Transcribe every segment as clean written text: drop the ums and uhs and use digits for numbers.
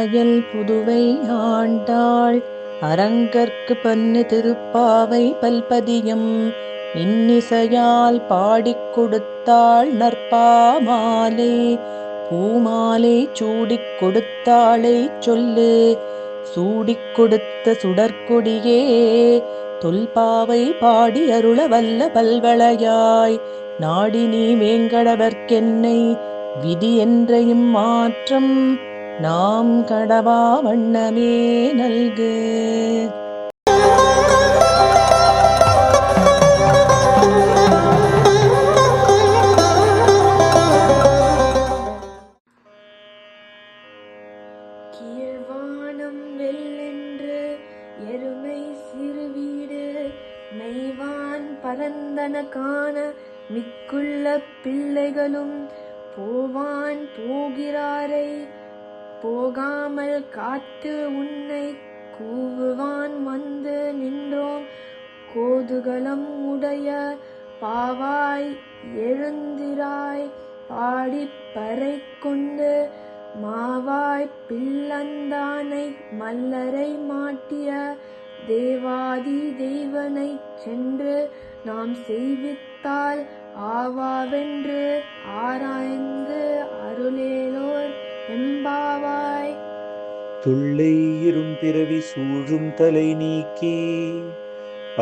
காயல் புதுவை ஆண்டாள் அரங்கற்கு பன்னு திருப்பாவை பல்பதியம் இன்னிசையால் பாடிக் கொடுத்தாள் நற்பாமாலை பூமாலை சூடிக் கொடுத்தாளை சொல்லு சூடிக் கொடுத்த சுடற்கொடியே தொல்பாவை பாடி அருள வல்ல பல்வளையாய் நாடி நீ வேங்கடவர்க்கென்னை விதி என்ற இம்மாற்றம் நாம் கடவா வண்ணமே நல்கு. கீழ்வானம் வெல்லென்று எருமை சிறுவீடு மெய்வான் பரந்தன காண மிக்குள்ள பிள்ளைகளும் போவான் போகிறாரை போகாமல் காத்து உன்னை கூவுவான் வந்து நின்றோம் கோதுகலம் உடைய பாவாய் எழுந்திராய் பாடிப்பறை கொண்டு மாவாய் பிள்ளந்தானை மல்லரை மாட்டிய தேவாதி தேவனை சென்று நாம் செய்வித்தால் ஆவாவென்று ஆராய்ந்து அருளேலோர் எம்பாவாய். துள்ளை இரும்பிறவி சூழும் தலை நீக்கி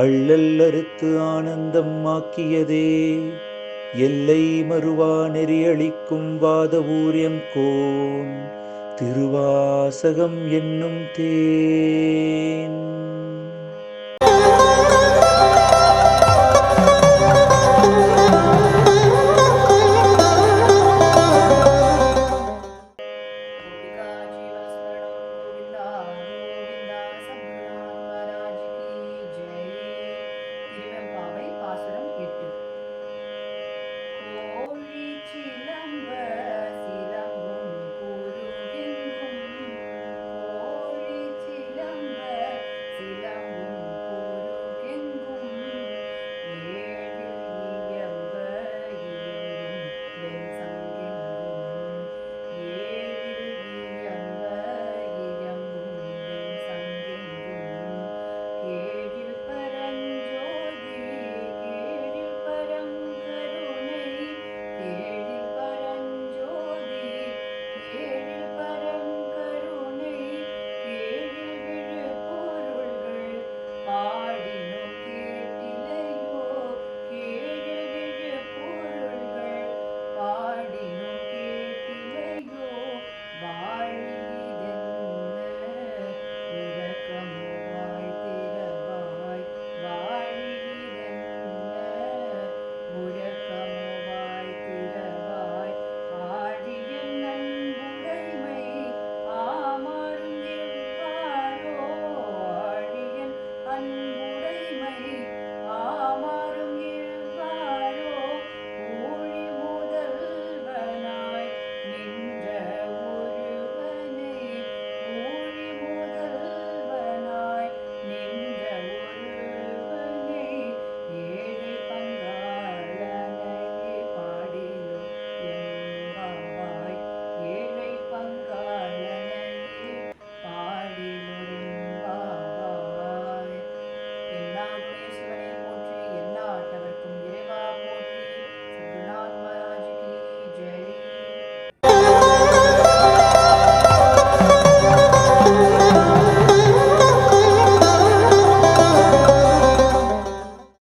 அள்ளல் அறுத்து ஆனந்தம் ஆக்கியதே எல்லை மறுவா நெறியளிக்கும் வாத ஊரியம் கோன் திருவாசகம் என்னும் தேன்.